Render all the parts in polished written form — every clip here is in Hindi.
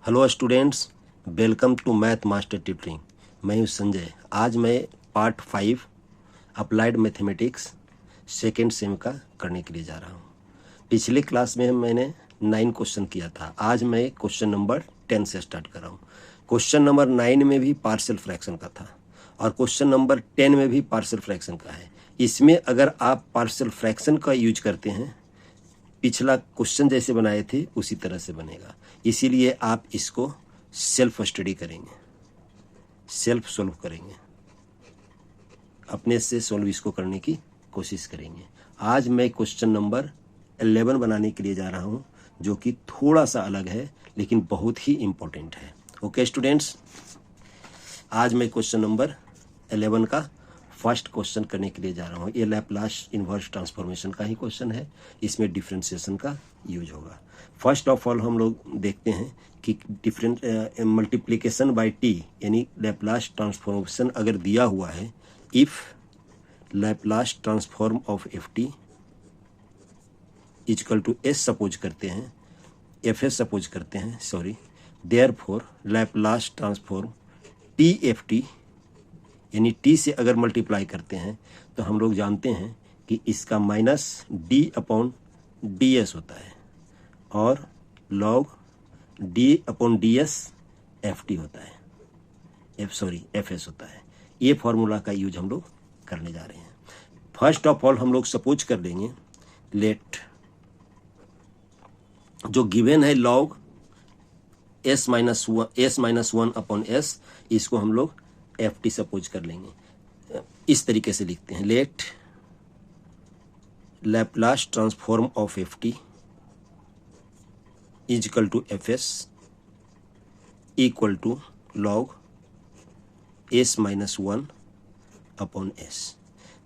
Hello students, welcome to math master tutoring. मैं हूं संजय। आज मैं part 5 applied mathematics second sem का करने के लिए जा रहा हूं। पिछले क्लास में मैंने 9 क्वेश्चन किया था। आज मैं क्वेश्चन नंबर 10 से स्टार्ट कर रहा हूं। क्वेश्चन नंबर 9 में भी पार्शियल फ्रैक्शन का था और क्वेश्चन नंबर 10 में भी पार्शियल फ्रैक्शन का है। इसमें अगर आप पार्शियल फ्रैक्शन का यूज करते हैं, पिछला क्वेश्चन जैसे बनाए थे उसी तरह से बनेगा। इसीलिए आप इसको सेल्फ स्टडी करेंगे, सेल्फ सॉल्व करेंगे, अपने से सॉल्व इसको करने की कोशिश करेंगे। आज मैं क्वेश्चन नंबर 11 बनाने के लिए जा रहा हूं, जो कि थोड़ा सा अलग है लेकिन बहुत ही इम्पोर्टेंट है। ओके स्टूडेंट्स, आज मैं क्वेश्चन नंबर 11 का फर्स्ट क्वेश्चन करने के लिए जा रहा हूँ। ये लैप्लास इन्वर्स ट्रांसफॉर्मेशन का ही क्वेश्चन है। इसमें डिफरेंशिएशन का यूज होगा। फर्स्ट ऑफ ऑल हम लोग देखते हैं कि डिफरेंट मल्टीप्लिकेशन बाय टी यानी लैप्लास ट्रांसफॉर्मेशन अगर दिया हुआ है, if Laplace transform of f t equal to s suppose करते हैं, एफ एस सपोज करते हैं, sorry, therefore Laplace transform t f t यानी टी से अगर मल्टीप्लाई करते हैं तो हम लोग जानते हैं कि इसका minus d upon d S होता है और log D upon d S F T होता है, एफ एस होता है। ये फॉर्मूला का यूज हम लोग करने जा रहे हैं। फर्स्ट ऑफ ऑल हम लोग सपोज कर लेंगे, लेट जो गिवन है log s minus one upon S, इसको हम लोग एफ टी सपोज कर लेंगे। इस तरीके से लिखते हैं, let Laplace transform of f t equal to f s equal to log s minus one upon s.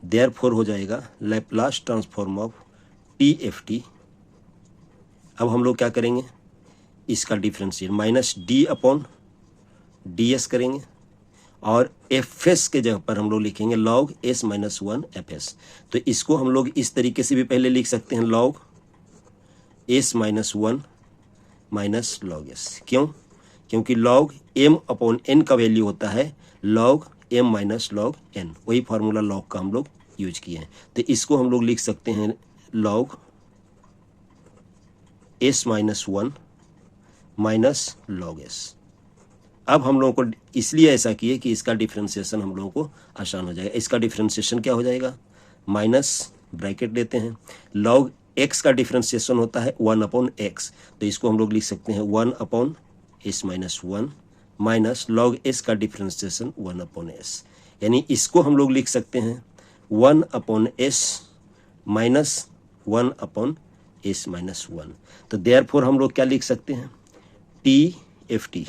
Therefore हो जाएगा Laplace transform of t f t. अब हम लोग क्या करेंगे, इसका differentiate minus d upon d s करेंगे और एफ एस के जगह पर हम लोग लिखेंगे log s minus one F S. तो इसको हम लोग इस तरीके से भी पहले लिख सकते हैं, log s minus one minus log s. क्यों? क्योंकि लॉग एम अपॉन एन का वैल्यू होता है log m minus log n. वही फार्मूला लॉग का हम लोग यूज किए हैं। तो इसको हम लोग लिख सकते हैं log s minus one minus log S. अब हम लोगों को इसलिए ऐसा किए कि इसका डिफरेंशिएशन हम लोगों को आसान हो जाएगा। इसका डिफरेंशिएशन क्या हो जाएगा, माइनस ब्रैकेट लेते हैं, लॉग एक्स का डिफरेंशिएशन होता है 1 अपॉन एक्स। तो इसको हम लोग लिख सकते हैं 1 upon s minus one minus log S का डिफरेंशिएशन 1 अपॉन एस। यानी इसको हम लोग लिख सकते हैं 1 upon s minus 1 upon s minus one. तो देयरफॉर हम लोग क्या लिख सकते हैं, टी एफ टी।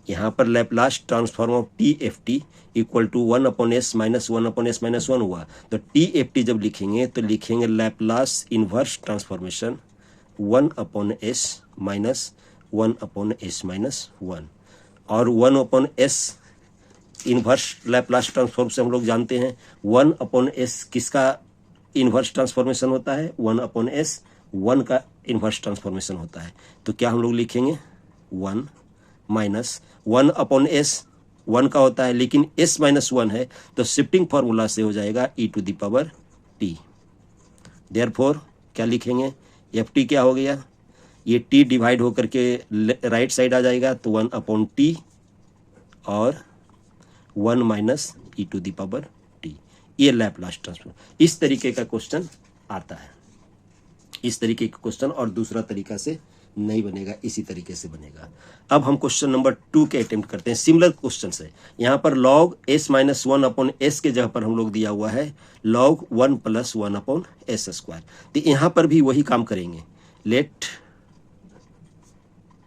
यहाँ पर Laplace transform of t f t equal to 1 upon s minus 1 upon s minus one हुआ। तो टी एफ टी जब लिखेंगे तो लिखेंगे Laplace inverse transformation 1 upon s minus 1 upon s minus one. और 1 upon s inverse Laplace transform से हम लोग जानते हैं 1 अपॉन एस किसका इन्वर्स ट्रांसफॉर्मेशन होता है, 1 अपॉन एस 1 का इन्वर्स ट्रांसफॉर्मेशन होता है। तो क्या हम लोग लिखेंगे 1 माइनस 1 अपॉन एस 1 का होता है लेकिन s माइनस वन है, तो शिफ्टिंग फॉर्मूला से हो जाएगा e to the power t। Therefore क्या लिखेंगे, एफ टी क्या हो गया, ये t डिवाइड होकर के राइट साइड आ जाएगा, तो 1 अपॉन टी और 1 minus e to the power t। ये लैप्लास ट्रांसफॉर्म। इस तरीके का क्वेश्चन आता है, इस तरीके का क्वेश्चन, और दूसरा तरीका से नहीं बनेगा, इसी तरीके से बनेगा। अब हम क्वेश्चन नंबर 2 के अटेम्प्ट करते हैं। सिमिलर क्वेश्चन से यहाँ पर log s minus one upon s के जगह पर हम लोग दिया हुआ है log 1 plus 1 upon s square. तो यहाँ पर भी वही काम करेंगे, let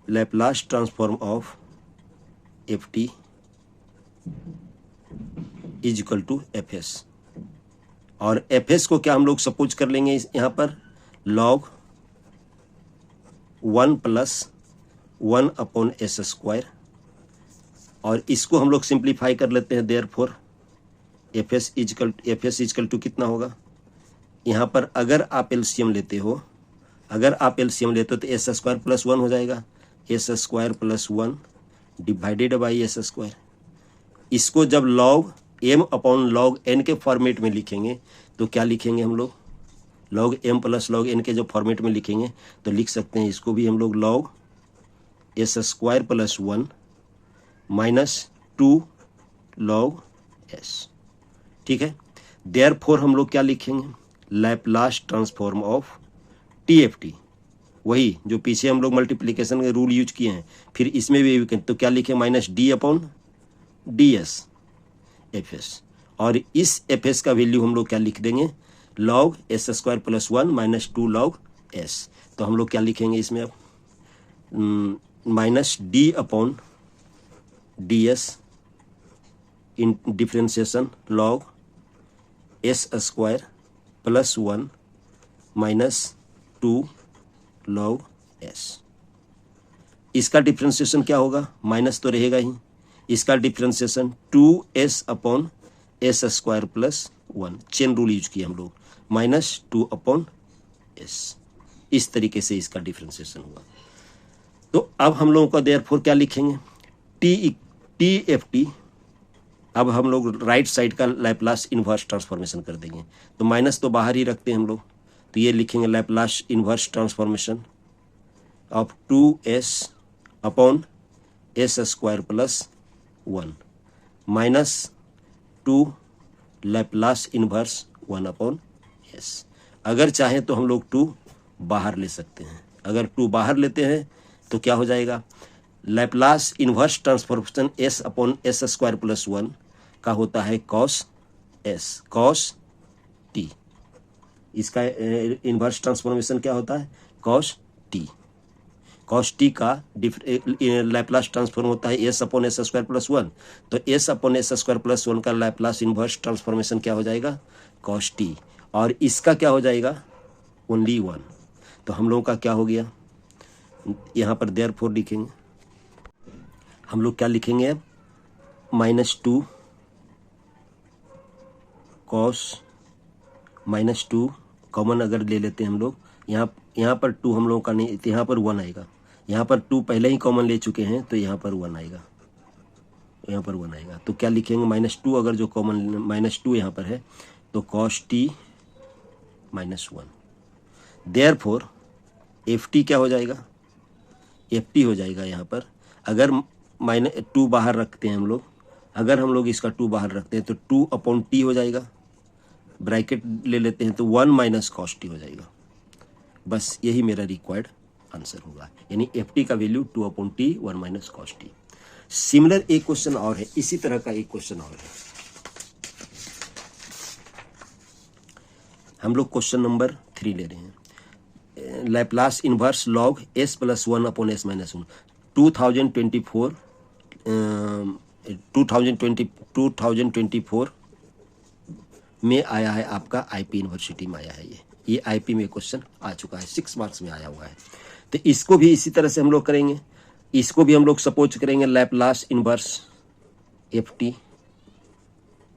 Laplace transform of f t is equal to f s. और एफ एस को क्या हम लोग सपोज कर लेंगे यहाँ पर log 1 plus 1 upon s square, और इसको हम लोग सिंप्लीफाई कर लेते हैं। Therefore f s is equal to कितना होगा, यहाँ पर अगर आप एलसीएम लेते हो तो एस स्क्वायर प्लस 1 हो जाएगा। S square plus 1 divided by S square. इसको जब log m upon log n के फॉर्मेट में लिखेंगे तो क्या लिखेंगे हम लोग, log m plus log n के जब फॉर्मेट में लिखेंगे तो लिख सकते हैं इसको भी हम लोग log s square plus 1 minus 2 log s। ठीक है, देयरफॉर हम लोग क्या लिखेंगे, लैपलास ट्रांसफॉर्म ऑफ TFT, वही जो पीछे हम लोग मल्टीप्लिकेशन के रूल यूज किए हैं, फिर इसमें भी तो क्या लिखें, minus d upon ds fs, और इस fs का वैल्यू हम लोग क्या लिख देंगे, log s square plus 1 minus 2 log s। तो हम लोग क्या लिखेंगे इसमें अब, minus d upon ds in differentiation log s square plus 1 minus 2 log s। इसका डिफ्रेंशिएशन क्या होगा, माइनस तो रहेगा ही, इसका differentiation 2s upon s square plus 1, chain rule use किया हम लोग, माइनस 2 अपॉन s। इस तरीके से इसका डिफ्रेंशिएशन हुआ। तो अब हम लोगों का देयरफॉर क्या लिखेंगे, TFT, अब हम लोग राइट साइड का लैपलास इन्वर्स ट्रांसफॉर्मेशन कर देंगे, तो माइनस तो बाहर ही रखते हैं हम लोग, तो ये लिखेंगे Laplace inverse transformation of 2s upon s square plus 1 minus 2 Laplace inverse 1 upon s। अगर चाहें तो हम लोग 2 बाहर ले सकते हैं, अगर 2 बाहर लेते हैं तो क्या हो जाएगा, Laplace inverse transformation s upon s square plus 1 का होता है कॉस s, कॉस t। इसका इन्वर्स ट्रांसफॉर्मेशन क्या होता है, कॉस t। कॉस टी का लैपलास ट्रांसफॉर्म होता है S upon s square plus 1, तो S upon s square plus 1 का लैपलास इन्वर्स ट्रांसफॉर्मेशन क्या हो जाएगा, कॉस टी, और इसका क्या हो जाएगा, ओनली 1। तो हम लोगों का क्या हो गया, यहाँ पर देयरफॉर लिखेंगे, हम लोग क्या लिखेंगे अब, माइनस 2 कॉस माइनस 2 कॉमन अगर ले लेते हैं हम लोग, यहाँ पर 2 हम लोगों का नहीं, तो यहाँ पर 1 आएगा, यहाँ पर 2 पहले ही कॉमन ले चुके हैं तो यहाँ पर 1 आएगा, यहाँ पर 1 आएगा। तो क्या लिखेंगे, माइनस 2 अगर जो कॉमन माइनस 2 यहाँ पर है तो cos T minus 1। Therefore FT क्या हो जाएगा, FT हो जाएगा यहाँ पर, अगर माइनस 2 बाहर रखते हैं हम लोग, अगर हम लोग इसका 2 बाहर रखते हैं तो 2 अपॉन टी हो जाएगा, ब्रैकेट ले लेते हैं तो 1 माइनस कॉस टी हो जाएगा। बस यही मेरा रिक्वायर्ड आंसर होगा, यानी FT का value 2 upon T 1 minus cos T. Similar एक क्वेश्चन और है, इसी तरह का एक क्वेश्चन और है, हम लोग क्वेश्चन नंबर 3 ले रहे हैं, Laplace inverse log s plus 1 upon s minus 1। 2024 में आया है, आपका IP यूनिवर्सिटी में आया है, ये IP में क्वेश्चन आ चुका है, 6 मार्क्स में आया हुआ है। तो इसको भी इसी तरह से हम लोग करेंगे, इसको भी हम लोग सपोज करेंगे Laplace inverse FT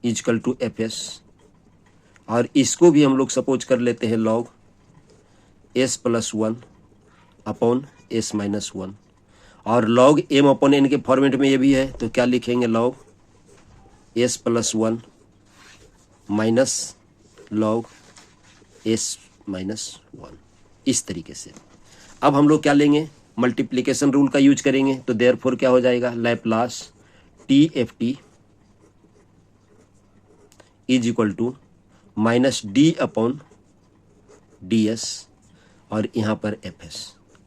is equal to FS, और इसको भी हम लोग सपोज कर लेते हैं log s plus 1 upon s minus 1, और लॉग m अपॉन n के फॉर्मेट में ये भी है, तो क्या लिखेंगे, log s plus 1 minus log s minus 1, इस तरीके से। अब हम लोग क्या लेंगे, मल्टीप्लिकेशन रूल का यूज करेंगे, तो देयरफॉर क्या हो जाएगा, Laplace TFT is equal to minus d upon ds, और यहाँ पर fs,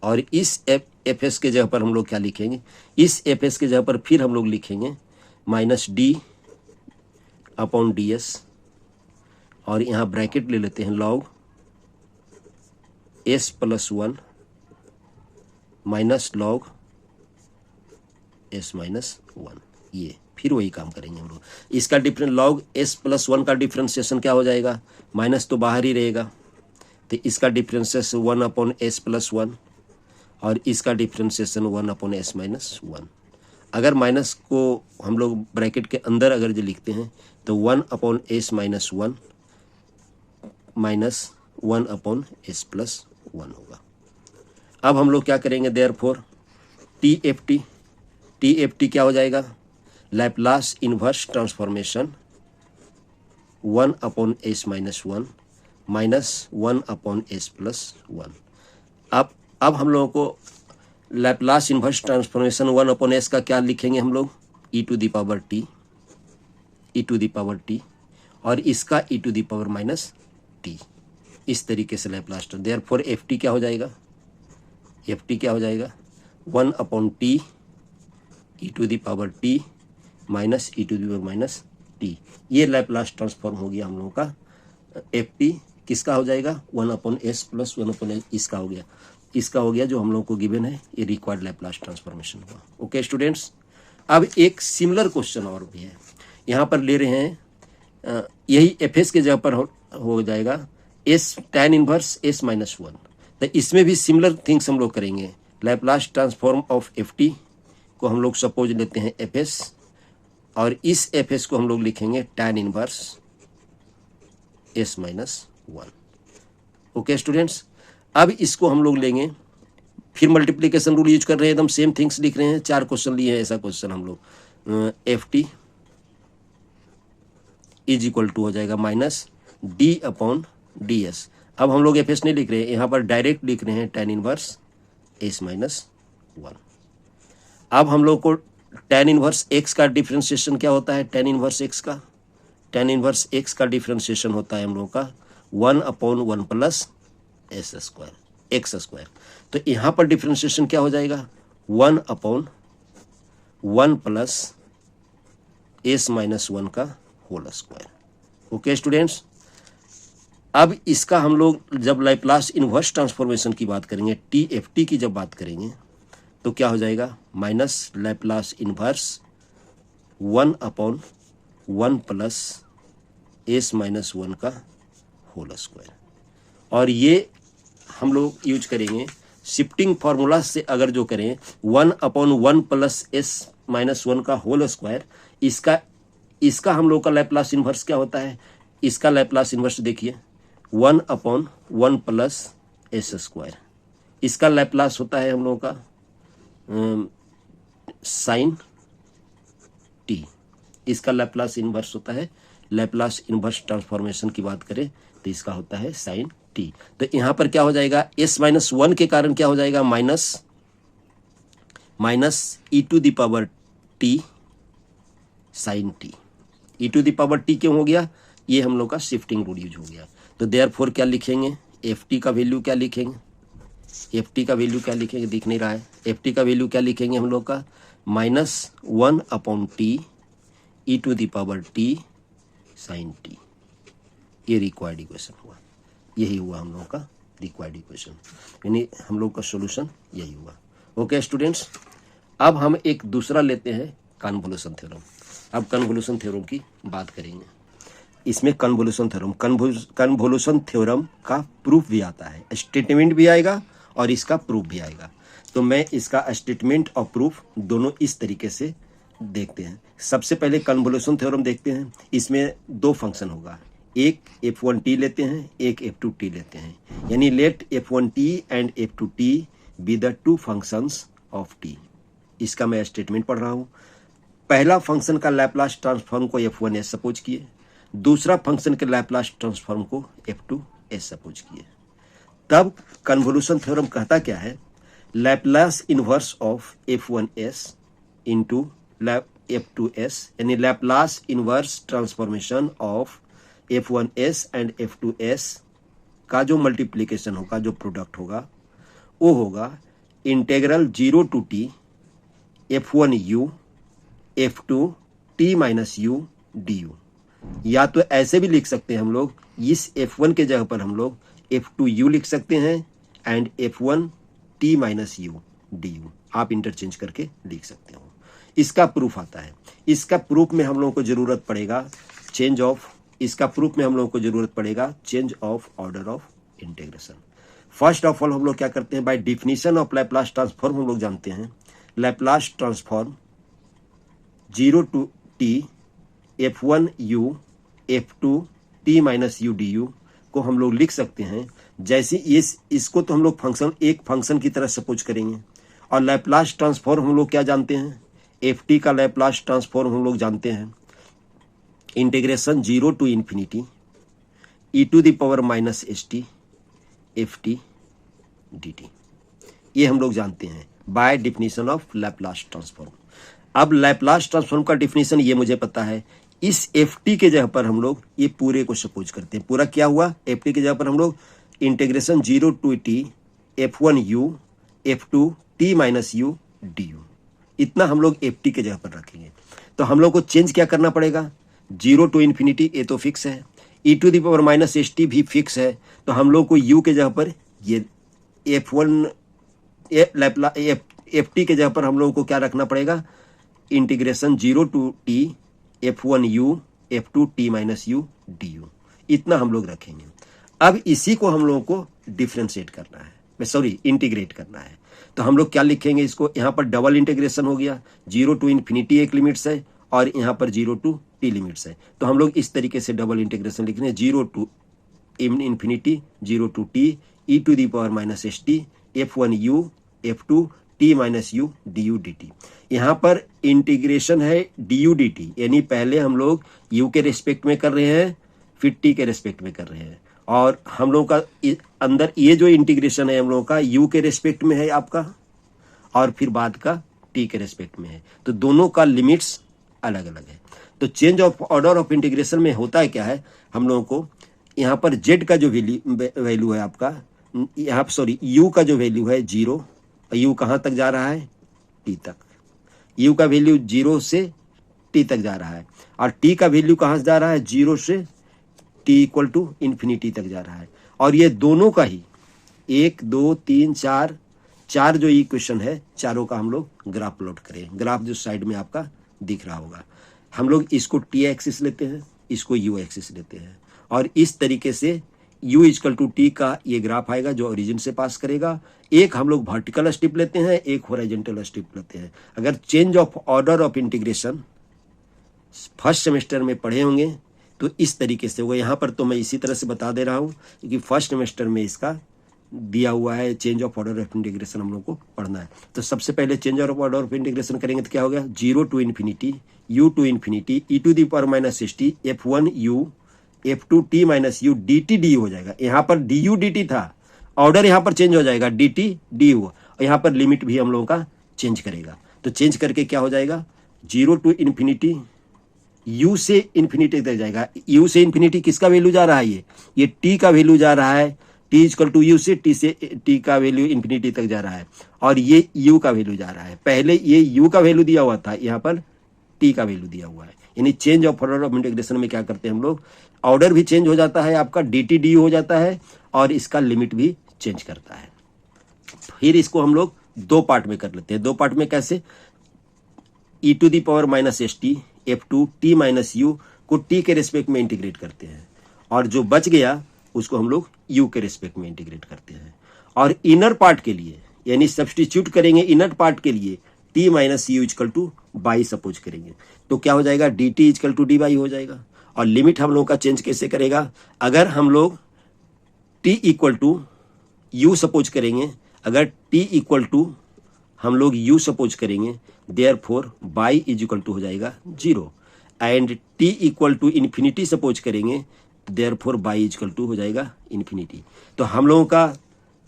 और इस fs के जगह पर हम लोग क्या लिखेंगे, इस fs के जगह पर फिर हम लोग लिखेंगे माइनस d अपॉन ds, और यहाँ ब्रैकेट ले लेते हैं log s plus 1 minus log s minus 1, ये फिर वही काम करेंगे हम लोग। इसका डिफरेंस लॉग s प्लस 1 का डिफ्रेंशिएशन क्या हो जाएगा, माइनस तो बाहर ही रहेगा, तो इसका डिफ्रेंशिएशन 1 अपॉन s प्लस 1, और इसका डिफ्रेंशिएशन 1 अपॉन s माइनस 1। अगर माइनस को हम लोग ब्रैकेट के अंदर अगर जो लिखते हैं तो 1 upon s minus 1 minus 1 upon s plus 1 होगा। अब हम लोग क्या करेंगे, देयरफॉर टी एफ टी क्या हो जाएगा, Laplace inverse transformation 1/s-1 minus 1/s+1। अब हम लोगों को लैप्लास इन्वर्स ट्रांसफॉर्मेशन 1/s का क्या लिखेंगे हम लोग, e to the power t और इसका e to the power -t, इस तरीके से लैप्लास। देयरफॉर एफ टी क्या हो जाएगा, 1/t e to the power t minus e to the power -t। ये लैप्लास ट्रांसफॉर्म हो गया हम लोगों का। एफ टी किसका हो जाएगा, 1/s+1/s, इसका हो गया जो हम लोगों को गिवन है, ये रिक्वायर्ड लैप्लास ट्रांसफॉर्मेशन हुआ। ओके स्टूडेंट्स, अब एक सिमिलर क्वेश्चन और भी है, यहाँ पर ले रहे हैं यही एफ एस के जगह पर हो जाएगा एस tan इनवर्स s-1। तो इसमें भी सिमिलर थिंग्स हम लोग करेंगे। Laplace transform of f T को हम लोग सपोज लेते हैं एफ एस, और इस एफ एस को हम लोग लिखेंगे tan inverse s-1। Okay students, अब इसको हम लोग लेंगे, फिर मल्टीप्लिकेशन रूल यूज कर रहे हैं, एकदम सेम थिंग्स लिख रहे हैं। 4 क्वेश्चन लिए हैं ऐसा क्वेश्चन हम लोग। F t is equal to हो जाएगा -d/ds। अब हम लोग एफ एस नहीं लिख रहे हैं, यहाँ पर डायरेक्ट लिख रहे हैं tan इनवर्स s-1। अब हम लोग को tan इनवर्स x का डिफ्रेंशिएशन क्या होता है, tan इनवर्स x का डिफ्रेंशिएशन होता है हम लोग का 1/1 + x²। तो यहाँ पर डिफ्रेंशिएशन क्या हो जाएगा, 1/1 + s-1 का होल स्क्वायर। ओके स्टूडेंट्स, अब इसका हम लोग जब लैप्लास इन्वर्स ट्रांसफॉर्मेशन की बात करेंगे, टी एफ टी की जब बात करेंगे, तो क्या हो जाएगा, माइनस लैप्लास इन्वर्स 1/1 + s-1 का होल स्क्वायर। और ये हम लोग यूज करेंगे शिफ्टिंग फार्मूला से, अगर जो करें 1/1 + s-1 का होल स्क्वायर, इसका हम लोग का लैप्लास इन्वर्स क्या होता है, इसका लैप्लास इन्वर्स देखिए 1/1 + s²। इसका लैप्लास होता है हम लोगों का sin t। इसका लैप्लास इन्वर्स होता है, लैप्लास इन्वर्स ट्रांसफॉर्मेशन की बात करें तो इसका होता है sin t। तो यहाँ पर क्या हो जाएगा, s-1 के कारण क्या हो जाएगा, minus e to the power t sin t। e to the power t क्यों हो गया, ये हम लोग का शिफ्टिंग रूल यूज हो गया। तो देयरफॉर क्या लिखेंगे, एफ टी का वैल्यू क्या लिखेंगे, दिख नहीं रहा है, एफ टी का वैल्यू क्या लिखेंगे हम लोग का, -1/t e to the power t sin t। ये रिक्वायर्ड इक्वेशन हुआ, यही हुआ हम लोग का रिक्वायर्ड इक्वेशन, यानी हम लोग का सॉल्यूशन यही हुआ। ओके स्टूडेंट्स, अब हम एक दूसरा लेते हैं कन्वोल्यूशन थ्योरम। अब कन्वोल्यूशन थ्योरम की बात करेंगे। इसमें कन्वोल्यूशन थ्योरम का प्रूफ भी आता है, स्टेटमेंट भी आएगा और इसका प्रूफ भी आएगा। तो मैं इसका स्टेटमेंट और प्रूफ दोनों इस तरीके से देखते हैं। सबसे पहले कन्वोल्यूशन थ्योरम देखते हैं। इसमें 2 फंक्शन होगा, एक f1t लेते हैं, एक f2t लेते हैं, यानी let f1t and f2t be the 2 functions of t। इसका मैं स्टेटमेंट पढ़ रहा हूँ। पहला फंक्शन का लैप्लास ट्रांसफॉर्म को f1s सपोज किए, दूसरा फंक्शन के लैप्लास ट्रांसफॉर्म को f2s सपोज किए। तब कन्वोल्यूशन थ्योरम कहता क्या है, Laplace inverse of f1s into f2s, यानी Laplace inverse transformation of f1s and f2s का जो मल्टीप्लिकेशन होगा, जो प्रोडक्ट होगा, वो होगा integral 0 to t f1u f2t - u du। या तो ऐसे भी लिख सकते हैं हम लोग, इस f1 के जगह पर हम लोग f2u लिख सकते हैं एंड f1t - u du, आप इंटरचेंज करके लिख सकते हो। इसका प्रूफ आता है। इसका प्रूफ में हम लोगों को जरूरत पड़ेगा change of order of integration. First of all हम लोग क्या करते हैं, by definition of Laplace transform हम लोग जानते हैं, Laplace transform 0 to t f1u f2t - u du को हम लोग लिख सकते हैं। जैसे इसको तो हम लोग एक फंक्शन की तरह सपोज करेंगे, और लैप्लास ट्रांसफॉर्म हम लोग क्या जानते हैं, एफ टी का लैप्लास ट्रांसफॉर्म हम लोग जानते हैं integration 0 to infinity e to the power minus s t f t d t, ये हम लोग जानते हैं by definition of Laplace transform. अब लैप्लास ट्रांसफॉर्म का डिफिनीशन ये मुझे पता है, इस एफ टी के जगह पर हम लोग ये पूरे को सपोज करते हैं। पूरा क्या हुआ, एफ टी की जगह पर हम लोग integration 0 to t f one u f to t minus u d u, इतना हम लोग एफ टी के जगह पर रखेंगे। तो हम लोग को चेंज क्या करना पड़ेगा, 0 टू इन्फिनिटी ये तो फिक्स है, e to the power minus s t भी फिक्स है, तो हम लोग को यू के जगह पर ये एफ वन एफ टी के जगह पर हम लोगों को क्या रखना पड़ेगा, integration 0 to t f one u f to t minus u d u, इतना हम लोग रखेंगे। अब इसी को हम लोगों को डिफ्रेंशिएट करना है, सॉरी इंटीग्रेट करना है। तो हम लोग क्या लिखेंगे इसको, यहाँ पर डबल इंटीग्रेशन हो गया, 0 टू इन्फिनिटी एक लिमिट्स है और यहाँ पर 0 टू टी लिमिट्स है। तो हम लोग इस तरीके से डबल इंटीग्रेशन लिख रहे हैं, 0 to infinity 0 to t e to the power minus s t f one u f to t minus u d u d t. यहाँ पर इंटीग्रेशन है डी यू डी टी, यानी पहले हम लोग यू के रेस्पेक्ट में कर रहे हैं फिर टी के रेस्पेक्ट में कर रहे हैं, और हम लोग का अंदर ये जो इंटीग्रेशन है हम लोगों का यू के रेस्पेक्ट में है आपका और फिर बाद का टी के रेस्पेक्ट में है, तो दोनों का लिमिट्स अलग अलग है। तो change of order of integration में होता है क्या है, हम लोगों को यहाँ पर जेड का जो वैल्यू है आपका, यहाँ सॉरी यू का जो वैल्यू है 0, यू कहाँ तक जा रहा है, टी तक, यू का वैल्यू 0 से टी तक जा रहा है, और टी का वैल्यू कहाँ से जा रहा है, 0 से टी इक्वल टू इन्फिनिटी तक जा रहा है। और ये दोनों का ही 1 2 3 4 जो इक्वेशन है, चारों का हम लोग ग्राफ प्लॉट करें। ग्राफ जो साइड में आपका दिख रहा होगा, हम लोग इसको टी एक्सिस लेते हैं, इसको यू एक्सिस लेते हैं, और इस तरीके से u इक्वल टू टी का ये ग्राफ आएगा जो ओरिजिन से पास करेगा। एक हम लोग वर्टिकल स्टेप लेते हैं, एक हॉरिजॉन्टल स्टेप लेते हैं। अगर change of order of integration first semester में पढ़े होंगे तो इस तरीके से होगा। यहाँ पर तो मैं इसी तरह से बता दे रहा हूँ कि फर्स्ट सेमेस्टर में इसका दिया हुआ है, change of order of integration हम लोग को पढ़ना है। तो सबसे पहले change of order of integration करेंगे तो क्या हो गया, 0 to infinity u to infinity e to the power minus s t f one u f to t minus u d t d हो जाएगा। यहाँ पर डी यू डी टी था, ऑर्डर यहाँ पर चेंज हो जाएगा, डी टी डी यू, और यहाँ पर लिमिट भी हम लोगों का चेंज करेगा। तो चेंज करके क्या हो जाएगा, 0 टू इन्फिनिटी यू से इन्फिनिटी तक जाएगा। यू से इन्फिनिटी किसका वैल्यू जा रहा है, ये टी का वैल्यू जा रहा है, टी इक्वल टू यू से टी का वैल्यू इन्फिनिटी तक जा रहा है, और ये यू का वैल्यू जा रहा है। पहले ये यू का वैल्यू दिया हुआ था, यहाँ पर टी का वैल्यू दिया हुआ है। यानी change of order of integration में क्या करते हैं हम लोग, ऑर्डर भी चेंज हो जाता है, आपका डी टी डी हो जाता है, और इसका लिमिट भी चेंज करता है। फिर इसको हम लोग दो पार्ट में कर लेते हैं। दो पार्ट में कैसे, e to the power minus s t f to t minus u को टी के रेस्पेक्ट में इंटीग्रेट करते हैं, और जो बच गया उसको हम लोग यू के रेस्पेक्ट में इंटीग्रेट करते हैं। और इनर पार्ट के लिए यानी सब्सटीट्यूट करेंगे, इनर पार्ट के लिए t minus u equal to y suppose करेंगे, तो क्या हो जाएगा, d t equal to d y हो जाएगा। और लिमिट हम लोग का चेंज कैसे करेगा, अगर हम लोग t equal to u suppose करेंगे, अगर टी इक्वल टू हम लोग यू सपोज करेंगे, therefore by is equal to हो जाएगा 0, and t equal to infinity suppose करेंगे, therefore by is equal to हो जाएगा इन्फिनिटी। तो हम लोगों का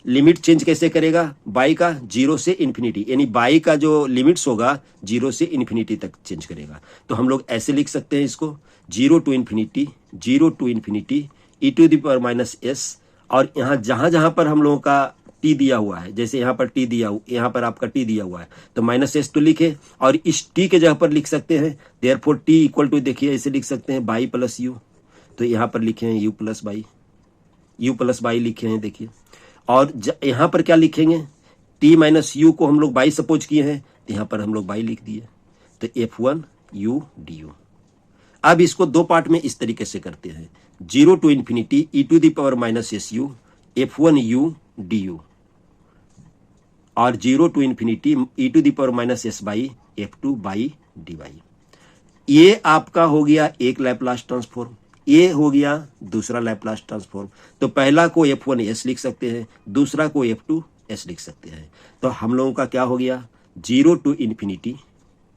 लिमिट चेंज कैसे करेगा, बाई का 0 से इन्फिनिटी, यानी बाई का जो लिमिट्स होगा 0 से इन्फिनिटी तक चेंज करेगा। तो हम लोग ऐसे लिख सकते हैं इसको, 0 to infinity e to the power minus s, और यहाँ जहाँ जहाँ पर हम लोगों का टी दिया हुआ है, जैसे यहाँ पर टी दिया, यहाँ पर आपका टी दिया हुआ है, तो माइनस एस तो लिखे, और इस टी के जगह पर लिख सकते हैं देयरफॉर टी इक्वल टू, देखिए ऐसे लिख सकते हैं बाई प्लस यू, तो यहाँ पर लिखे हैं यू प्लस बाई लिखे हैं, देखिए। और यहाँ पर क्या लिखेंगे, टी माइनस यू को हम लोग बाई सपोज किए हैं, तो यहाँ पर हम लोग बाई लिख दिए, तो F one u d you. अब इसको दो पार्ट में इस तरीके से करते हैं, 0 to infinity e to the power minus s u f one u d u, और 0 to infinity e to the power minus s y f two y d y. ये आपका हो गया एक लैप्लास ट्रांसफॉर्म, ये हो गया दूसरा लैप्लास ट्रांसफॉर्म। तो पहला को F1 S लिख सकते हैं, दूसरा को F2 एस लिख सकते हैं। तो हम लोगों का क्या हो गया, 0 टू इन्फिनिटी,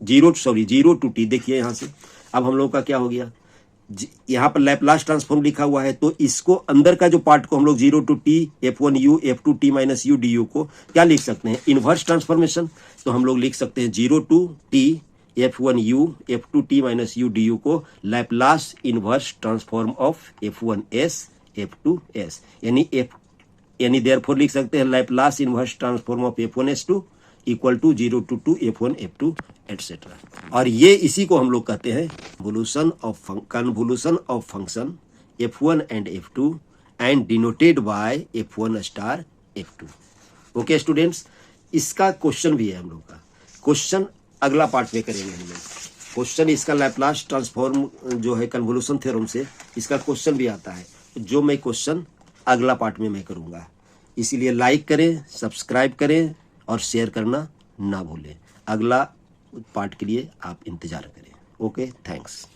0 टू टी। देखिए यहाँ से अब हम लोगों का क्या हो गया, यहाँ पर लैपलास ट्रांसफॉर्म लिखा हुआ है, तो इसको अंदर का जो पार्ट को हम लोग 0 to t f1u f2t minus u du को क्या लिख सकते हैं, इनवर्स ट्रांसफॉर्मेशन। तो हम लोग लिख सकते हैं 0 to t f1u f2t minus u du को Laplace inverse transform of f1s f2s, यानी देयरफॉर लिख सकते हैं Laplace inverse transform of f1s2 equal to 0 to 2 f1 f2 et cetera. और ये इसी को हम लोग कहते हैं convolution of function f1 and f2 and denoted by f1 star f2। Okay students, इसका क्वेश्चन भी है हम लोग का, क्वेश्चन अगला पार्ट में करेंगे हम लोग। क्वेश्चन इसका लैपलास ट्रांसफॉर्म जो है कन्वोल्यूशन थ्योरम से, इसका क्वेश्चन भी आता है, जो मैं क्वेश्चन अगला पार्ट में मैं करूंगा। इसीलिए लाइक करें, सब्सक्राइब करें और शेयर करना ना भूलें। अगला पार्ट के लिए आप इंतजार करें। Okay, thanks.